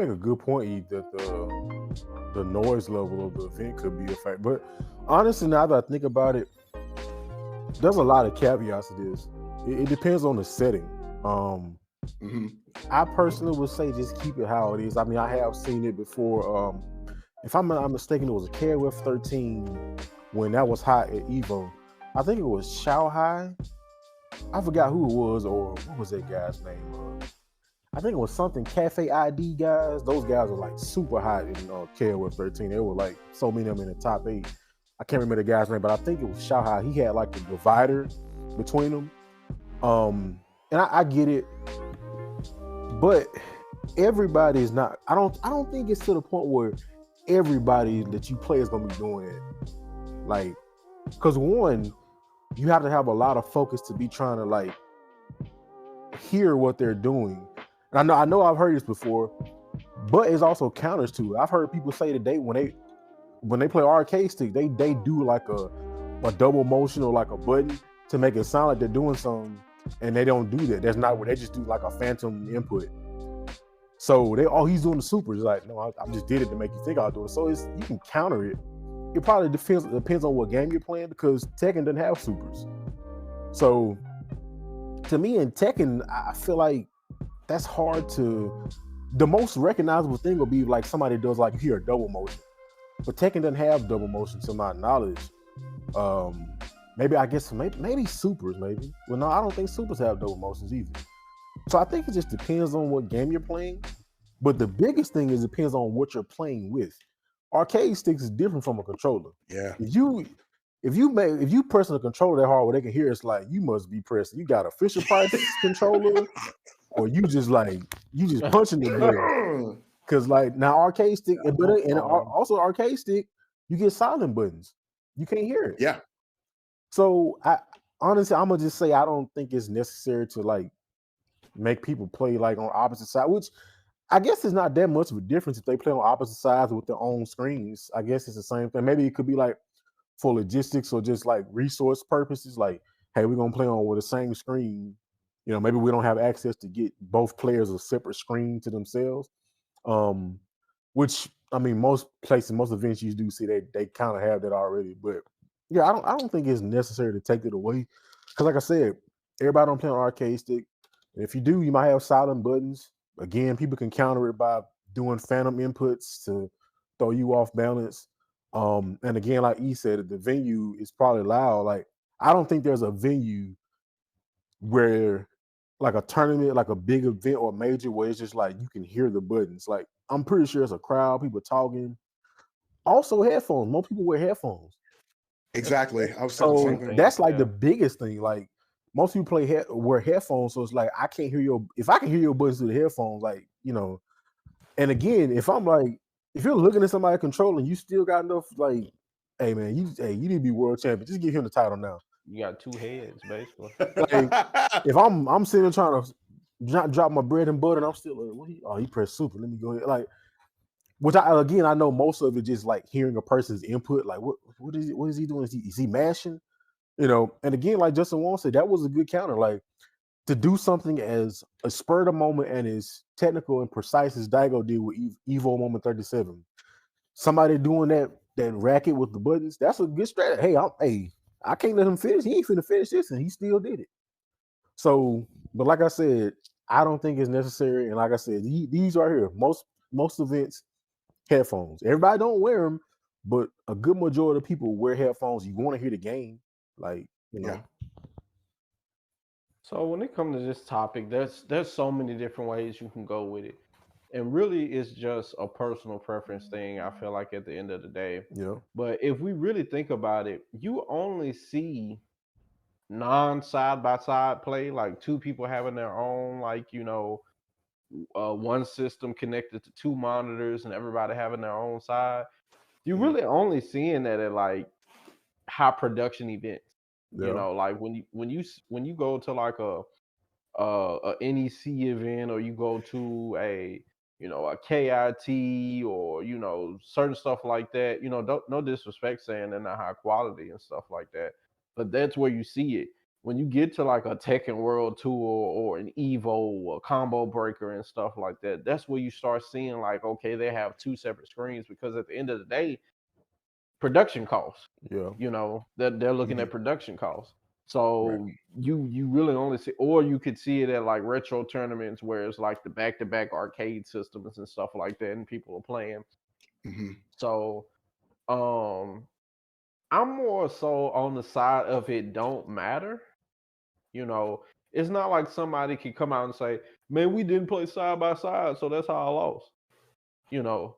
make a good point, E, that the noise level of the event could be a factor. But honestly, now that I think about it, there's a lot of caveats to this. It depends on the setting. I personally would say just keep it how it is. I mean, I have seen it before. If I'm not mistaken, it was a KOF 13 when that was hot at Evo. I think it was Shanghai. I forgot who it was, or what was that guy's name? I think it was something Cafe ID guys. Those guys were like super hot in KOF 13. There were like so many of them in the top 8. I can't remember the guy's name, but I think it was Shanghai. He had like a divider between them. And I get it, but everybody is not. I don't think it's to the point where everybody that you play is gonna be doing it. Like, because one, you have to have a lot of focus to be trying to like hear what they're doing. And I know I've heard this before, but it's also counters to it. I've heard people say that when they play arcade stick, they do like a double motion or like a button to make it sound like they're doing something, and they don't do that. That's not what they just do, like a phantom input. So he's doing the supers. Like, no, I just did it to make you think I'll do it. So you can counter it. It probably depends on what game you're playing, because Tekken doesn't have supers. So to me in Tekken, I feel like that's hard to. The most recognizable thing will be like somebody does like here a double motion, but Tekken doesn't have double motion to my knowledge. Maybe supers. Maybe. Well, no, I don't think supers have double motions either. So I think it just depends on what game you're playing. But the biggest thing is it depends on what you're playing with. Arcade sticks is different from a controller. Yeah. If you press the controller that hard where they can hear, it's like you must be pressing. You got a Fisher Price controller, or you just punching the button. Because like now arcade stick, and also arcade stick, you get silent buttons. You can't hear it. Yeah. So honestly, I'm gonna just say I don't think it's necessary to like make people play like on opposite sides, which I guess it's not that much of a difference if they play on opposite sides with their own screens. I guess it's the same thing. Maybe it could be like for logistics or just like resource purposes. Like, hey, we're gonna play on with the same screen. You know, maybe we don't have access to get both players a separate screen to themselves. Which I mean, most places, most events you do see they kind of have that already. But yeah, I don't think it's necessary to take it away. Because like I said, everybody don't play on arcade stick. And if you do, you might have silent buttons. Again, people can counter it by doing phantom inputs to throw you off balance. And again, like E said, the venue is probably loud. Like, I don't think there's a venue where like a tournament, like a big event or major, where it's just like you can hear the buttons. Like, I'm pretty sure it's a crowd, people talking. Also, headphones. Most people wear headphones. Exactly. So that's like the biggest thing. Like, most people wear headphones, so it's like I can't hear if I can hear your buttons through the headphones, like, you know. And again, if you're looking at somebody controlling, you still got enough, like, hey man, you need to be world champion. Just give him the title now. You got two heads, basically. Like, if I'm sitting there trying to not drop my bread and butter, and I'm still like, he pressed super. Let me go ahead. Like, which I know most of it just like hearing a person's input. Like, what is he doing? Is he mashing? You know, and again, like Justin Wong said, that was a good counter. Like, to do something as a spur of the moment and as technical and precise as Daigo did with Evo Moment 37. Somebody doing that racket with the buttons, that's a good strategy. Hey, I can't let him finish. He ain't finna finish this, and he still did it. So, but like I said, I don't think it's necessary. And like I said, these right here, most events, headphones. Everybody don't wear them, but a good majority of people wear headphones. You want to hear the game. Like, you know. Yeah. So when it comes to this topic, there's so many different ways you can go with it. And really it's just a personal preference thing, I feel like, at the end of the day. Yeah. But if we really think about it, you only see non-side-by-side play, like two people having their own, like, you know, one system connected to two monitors and everybody having their own side. You're really only seeing that at like high production events. Yeah. You know, like when you go to like a NEC event, or you go to a KIT, or, you know, certain stuff like that. You know, no disrespect saying they're not high quality and stuff like that, but that's where you see it. when you get to like a Tekken World Tour or an Evo or Combo Breaker and stuff like that, that's where you start seeing like, okay, they have two separate screens because at the end of the day, production costs. Yeah. You know, they're looking Mhm. at production costs. Right. So you really only see, or you could see it at like retro tournaments where it's like the back to back arcade systems and stuff like that, and people are playing. Mhm. So um, I'm more so on the side of it don't matter. You know, it's not like somebody can come out and say, "Man, we didn't play side by side, so that's how I lost." You know,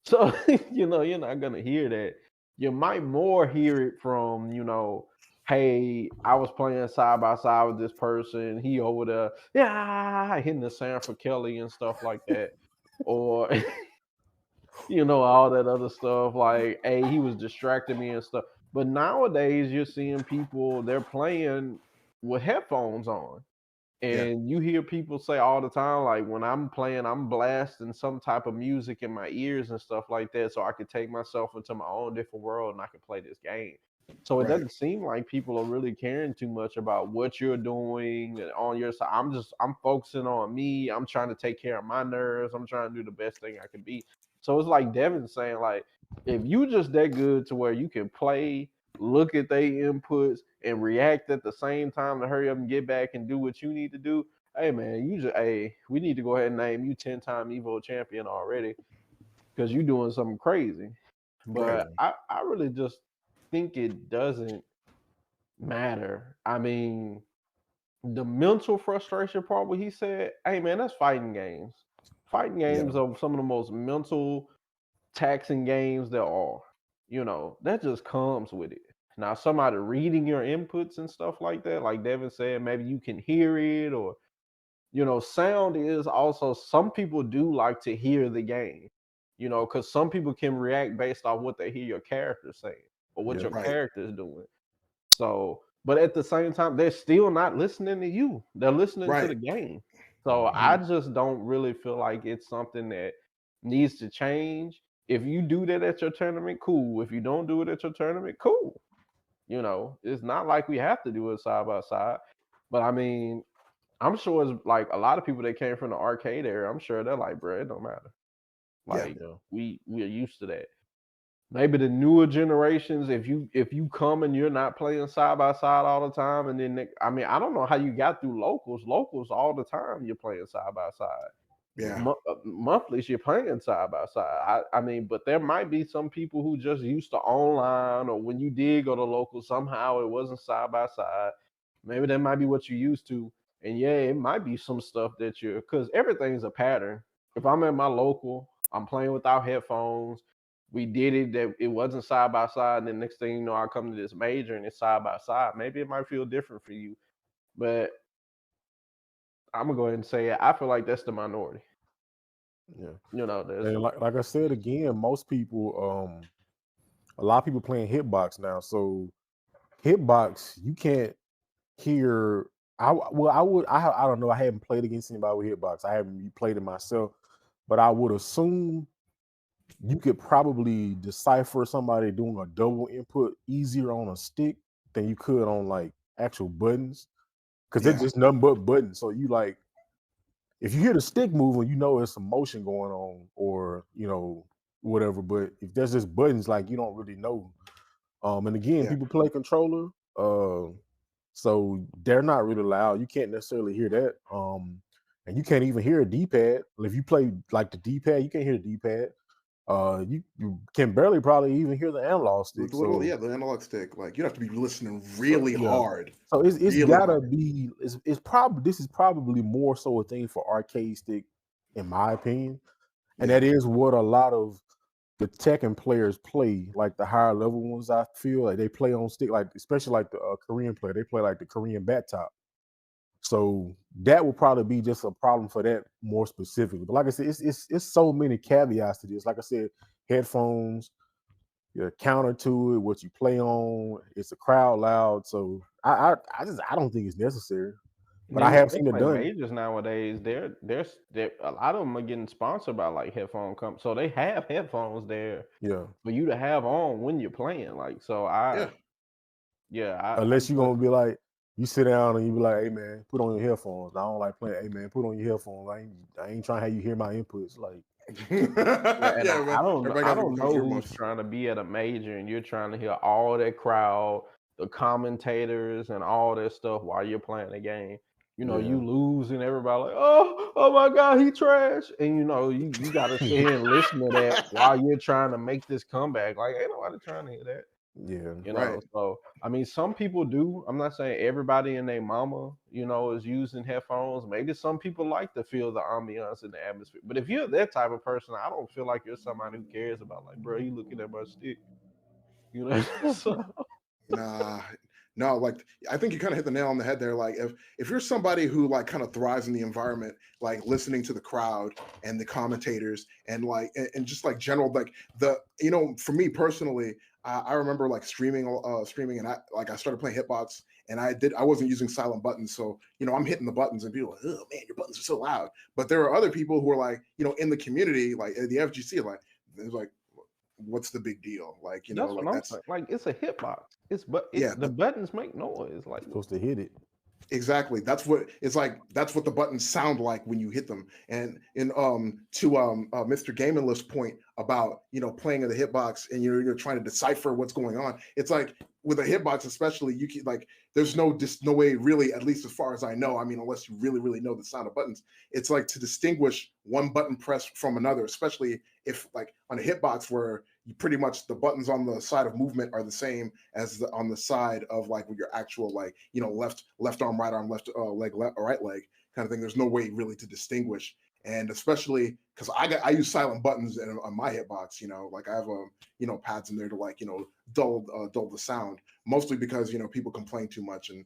so you know you're not gonna hear that. You might more hear it from hey, I was playing side by side with this person. He over there, yeah, hitting the Sanford Kelly and stuff like that, or all that other stuff. Like, hey, he was distracting me and stuff. But nowadays, you're seeing people they're playing with headphones on. Yeah. And you hear people say all the time, like when I'm playing, I'm blasting some type of music in my ears and stuff like that, so I could take myself into my own different world and I can play this game. So it Right. doesn't seem like people are really caring too much about what you're doing on your side. I'm focusing on me. I'm trying to take care of my nerves. I'm trying to do the best thing I can be. So it's like Devin saying, like, if you just that good to where you can play, look at their inputs, and react at the same time to hurry up and get back and do what you need to do. Hey man, we need to go ahead and name you 10-time Evo champion already because you're doing something crazy. Right. But I really just think it doesn't matter. I mean, the mental frustration part what he said, hey man, that's fighting games. Fighting Yeah. games are some of the most mental taxing games there are. That just comes with it. Now, somebody reading your inputs and stuff like that, like Devin said, maybe you can hear it, or sound is also, some people do like to hear the game, because some people can react based off what they hear your character saying or what Yeah. your Right. character is doing. So, but at the same time, they're still not listening to you. They're listening to Right. the game. So I Mhm. just don't really feel like it's something that needs to change. If you do that at your tournament, cool. If you don't do it at your tournament, cool. It's not like we have to do it side by side. But I mean, I'm sure it's like a lot of people that came from the arcade era. I'm sure they're like, bro, it don't matter. Yeah. Like Yeah. we're used to that. Maybe the newer generations, if you come and you're not playing side by side all the time, and then I mean, I don't know how you got through locals. Locals all the time you're playing side by side. Yeah. Monthlies you're playing side by side. I mean, but there might be some people who just used to online, or when you did go to local, somehow it wasn't side by side. Maybe that might be what you used to, and yeah, it might be some stuff that you're because everything's a pattern. If I'm at my local, I'm playing without headphones. We did it that it wasn't side by side, and then next thing you know, I come to this major and it's side by side. Maybe it might feel different for you, but I'm gonna go ahead and say it. I feel like that's the minority. Yeah. There's And like I said again, most people, a lot of people playing hitbox now. So hitbox, you can't hear. I don't know. I haven't played against anybody with hitbox. I haven't played it myself, but I would assume you could probably decipher somebody doing a double input easier on a stick than you could on like actual buttons, because they're Yeah. just nothing but buttons. So you like, if you hear the stick moving, you know there's some motion going on, or whatever. But if there's just buttons, like, you don't really know. And again, Yeah. people play controller, so they're not really loud. You can't necessarily hear that. And you can't even hear a D-pad. If you play like the D-pad, you can't hear the D-pad. You can barely probably even hear the analog stick. Yeah, the analog stick. Like, you'd have to be listening So really yeah. hard. So it's Really gotta hard. be. It's probably, this is probably more so a thing for arcade stick, in my opinion. And Yeah. that is what a lot of the Tekken players play, like the higher level ones. I feel like they play on stick, like especially like the Korean player. They play like the Korean bat top. So that will probably be just a problem for that more specifically. But like I said, it's so many caveats to this. Like I said, headphones, your counter to it, what you play on, it's a crowd loud. So I don't think it's necessary. And But I then when have they seen it play done. majors nowadays, they're a lot of them are getting sponsored by like headphone companies, so they have headphones there Yeah. for you to have on when you're playing. Like, so Yeah. I Unless you're gonna be like, You sit down and you be like, "Hey man, put on your headphones." I don't like playing. Hey man, put on your headphones. I ain't trying to have you hear my inputs. Like, yeah, and man. Everybody I got don't know who's earmuffs. trying to be at a major and you're trying to hear all that crowd, the commentators, and all that stuff while you're playing the game. You know, you lose and everybody like, oh my God, he trash. And you know, you got to sit here and listen to that while you're trying to make this comeback. Like, ain't nobody trying to hear that. Yeah, You know, so I mean, some people do. I'm not saying everybody and their mama, you know, is using headphones. Maybe some people like to feel the ambiance and the atmosphere. But if you're that type of person, I don't feel like you're somebody who cares about, like, bro, you looking at my stick, you know. So, Nah, no, like I think you kind of hit the nail on the head there. Like if you're somebody who like kind of thrives in the environment, like listening to the crowd and the commentators and like and just like general like the for me personally, I remember like streaming and I started playing hitbox and I wasn't using silent buttons, so I'm hitting the buttons and people are like, oh man, your buttons are so loud. But there are other people who are like in the community like the FGC it's like what's the big deal? Like, that's like what I'm that's saying. Like, it's a hitbox. yeah, The buttons make noise. Like, supposed to hit it. exactly. That's what it's like. That's what the buttons sound like when you hit them. And to Mr. Game and List point about playing in the hitbox and you're trying to decipher what's going on. It's like with a hitbox, especially, you can like there's no way really, at least as far as I know. I mean, unless you really know the sound of buttons, it's like to distinguish one button press from another, especially if like on a hitbox where you pretty much the buttons on the side of movement are the same as on the side of like with your actual like left arm, right arm, left leg, right leg kind of thing. There's no way really to distinguish, and especially because I use silent buttons on my hitbox. Like I have pads in there to like dull the sound, mostly because people complain too much and.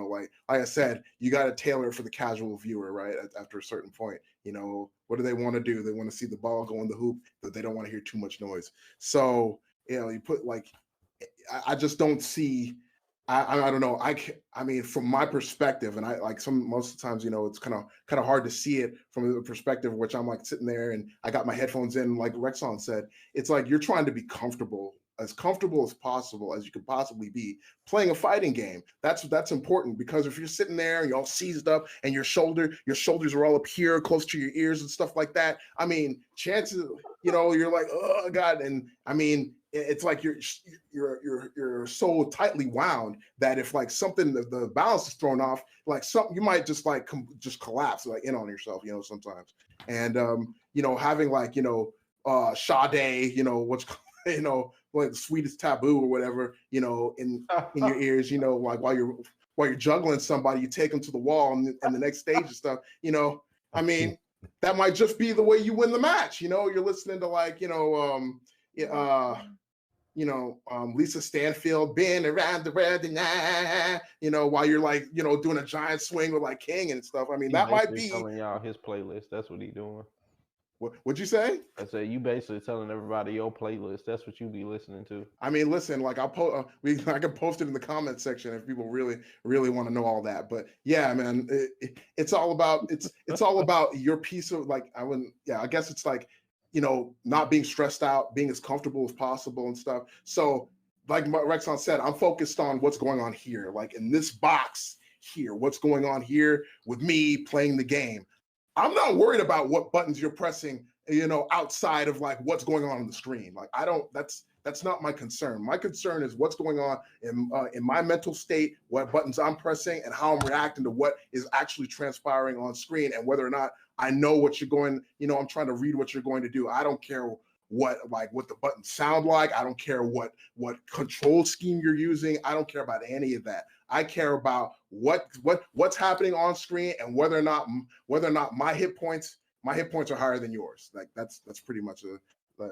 Like I said, you got to tailor it for the casual viewer, right? After a certain point, what do they want to do? They want to see the ball go in the hoop, but they don't want to hear too much noise. So, you put like, I just don't see. I don't know. I mean, from my perspective, and I like most of the times, it's kind of hard to see it from the perspective which I'm like sitting there and I got my headphones in, like Rexon said. It's like you're trying to be comfortable as possible as you could possibly be playing a fighting game. That's important because if you're sitting there and you're all seized up and your shoulders are all up here close to your ears and stuff like that, I mean, chances, you're like, oh God. And I mean, it's like you're so tightly wound that if like something the balance is thrown off, like something you might just like just collapse like in on yourself, sometimes. And having like Sade, what's like the sweetest taboo or whatever, in your ears, like while you're juggling somebody, you take them to the wall and the next stage and stuff, I mean, that might just be the way you win the match. You're listening to like, Lisa Stanfield, been around the world and while you're like, doing a giant swing with like King and stuff. I mean, that might be telling y'all his playlist. That's what he doing. What'd you say? I said you basically telling everybody your playlist. That's what you be listening to. I mean, listen, like I can post it in the comment section if people really want to know all that. But yeah, man, it's all about it's all about your piece of like I guess it's like not being stressed out, being as comfortable as possible and stuff. So like Rexon said, I'm focused on what's going on here, like in this box here, what's going on here with me playing the game. I'm not worried about what buttons you're pressing, outside of like what's going on the screen. Like that's not my concern. My concern is what's going on in my mental state, what buttons I'm pressing, and how I'm reacting to what is actually transpiring on screen, and whether or not I know what you're going. I'm trying to read what you're going to do. I don't care what the buttons sound like. I don't care what control scheme you're using. I don't care about any of that. I care about what's happening on screen and whether or not my hit points are higher than yours. Like that's pretty much